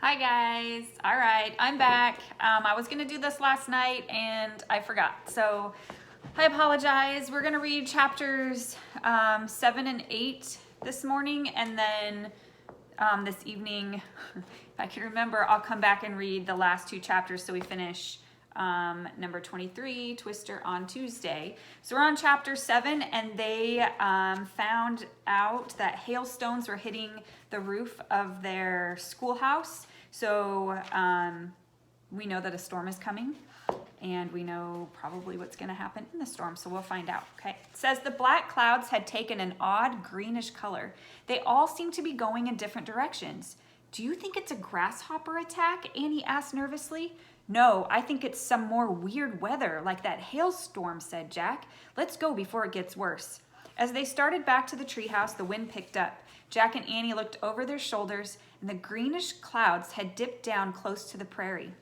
Hi guys. All right, I'm back. I was gonna do this last night and I forgot, so I apologize. We're gonna read chapters 7 and 8 this morning, and then this evening, if I can remember, I'll come back and read the last two chapters so we finish number 23, Twister, on Tuesday. So we're on chapter 7, and they found out that hailstones were hitting the roof of their schoolhouse. So we know that a storm is coming, and we know probably what's going to happen in the storm, so we'll find out. Okay, it says the black clouds had taken an odd greenish color. They all seemed to be going in different directions. Do you think it's a grasshopper attack? Annie asked nervously. No, I think it's some more weird weather, like that hailstorm, said Jack. Let's go before it gets worse. As they started back to the treehouse, the wind picked up. Jack and Annie looked over their shoulders, and the greenish clouds had dipped down close to the prairie.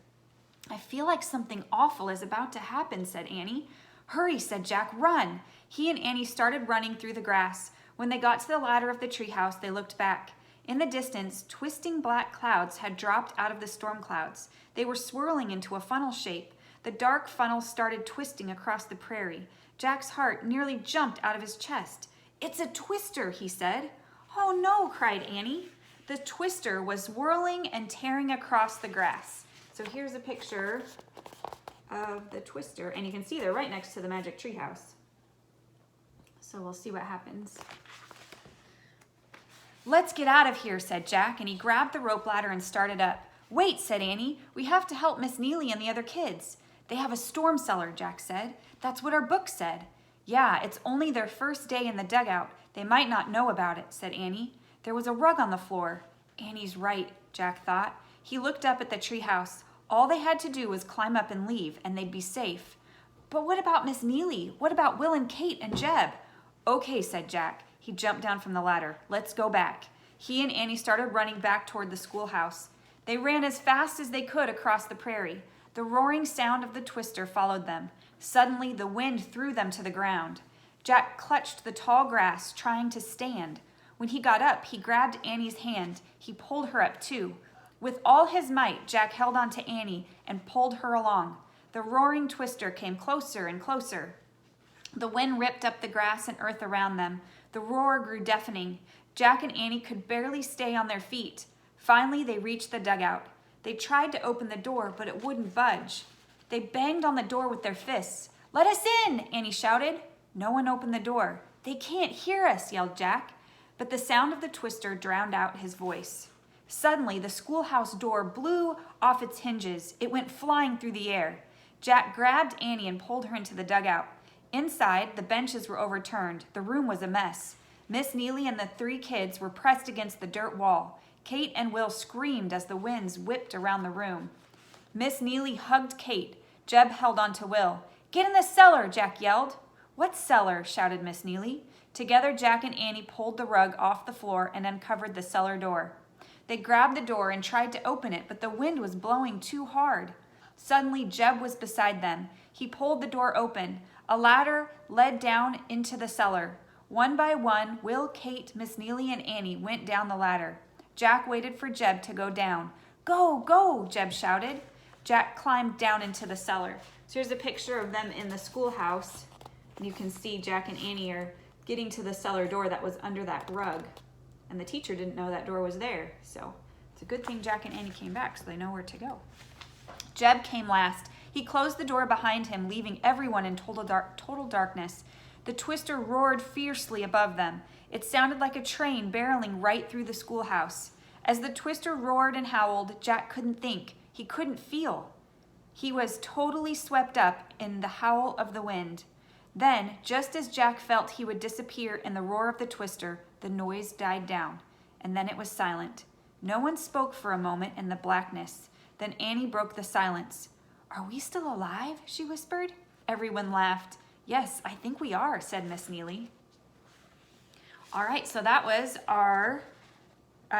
I feel like something awful is about to happen, said Annie. Hurry, said Jack, run. He and Annie started running through the grass. When they got to the ladder of the treehouse, they looked back. In the distance, twisting black clouds had dropped out of the storm clouds. They were swirling into a funnel shape. The dark funnel started twisting across the prairie. Jack's heart nearly jumped out of his chest. It's a twister, he said. Oh no, cried Annie. The twister was whirling and tearing across the grass. So here's a picture of the twister, and you can see they're right next to the magic treehouse. So we'll see what happens. Let's get out of here, said Jack, and he grabbed the rope ladder and started up. Wait, said Annie. We have to help Miss Neely and the other kids. They have a storm cellar, Jack said. That's what our book said. Yeah, it's only their first day in the dugout. They might not know about it, said Annie. There was a rug on the floor. Annie's right, Jack thought. He looked up at the treehouse. All they had to do was climb up and leave, and they'd be safe. But what about Miss Neely? What about Will and Kate and Jeb? Okay, said Jack. He jumped down from the ladder. Let's go back. He and Annie started running back toward the schoolhouse. They ran as fast as they could across the prairie. The roaring sound of the twister followed them. Suddenly, the wind threw them to the ground. Jack clutched the tall grass, trying to stand. When he got up, he grabbed Annie's hand. He pulled her up, too. With all his might, Jack held on to Annie and pulled her along. The roaring twister came closer and closer. The wind ripped up the grass and earth around them. The roar grew deafening. Jack and Annie could barely stay on their feet. Finally, they reached the dugout. They tried to open the door, but it wouldn't budge. They banged on the door with their fists. Let us in, Annie shouted. No one opened the door. They can't hear us, yelled Jack. But the sound of the twister drowned out his voice. Suddenly, the schoolhouse door blew off its hinges. It went flying through the air. Jack grabbed Annie and pulled her into the dugout. Inside, the benches were overturned. The room was a mess. Miss Neely and the three kids were pressed against the dirt wall. Kate and Will screamed as the winds whipped around the room. Miss Neely hugged Kate. Jeb held on to Will. Get in the cellar, Jack yelled. What cellar? Shouted Miss Neely. Together, Jack and Annie pulled the rug off the floor and uncovered the cellar door. They grabbed the door and tried to open it, but the wind was blowing too hard. Suddenly, Jeb was beside them. He pulled the door open. A ladder led down into the cellar. One by one, Will, Kate, Miss Neely, and Annie went down the ladder. Jack waited for Jeb to go down. Go, go, Jeb shouted. Jack climbed down into the cellar. So here's a picture of them in the schoolhouse. You can see Jack and Annie are getting to the cellar door that was under that rug. And the teacher didn't know that door was there. So it's a good thing Jack and Annie came back so they know where to go. Jeb came last. He closed the door behind him, leaving everyone in total darkness. The twister roared fiercely above them. It sounded like a train barreling right through the schoolhouse. As the twister roared and howled, Jack couldn't think. He couldn't feel. He was totally swept up in the howl of the wind. Then, just as Jack felt he would disappear in the roar of the twister, the noise died down, and then it was silent. No one spoke for a moment in the blackness. Then Annie broke the silence. Are we still alive? She whispered. Everyone laughed. Yes, I think we are, said Miss Neely. All right, so that was our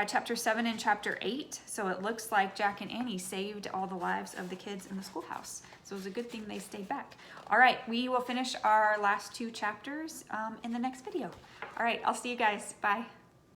chapter 7 and chapter 8. So it looks like Jack and Annie saved all the lives of the kids in the schoolhouse. So it was a good thing they stayed back. All right, we will finish our last two chapters in the next video. All right, I'll see you guys. Bye.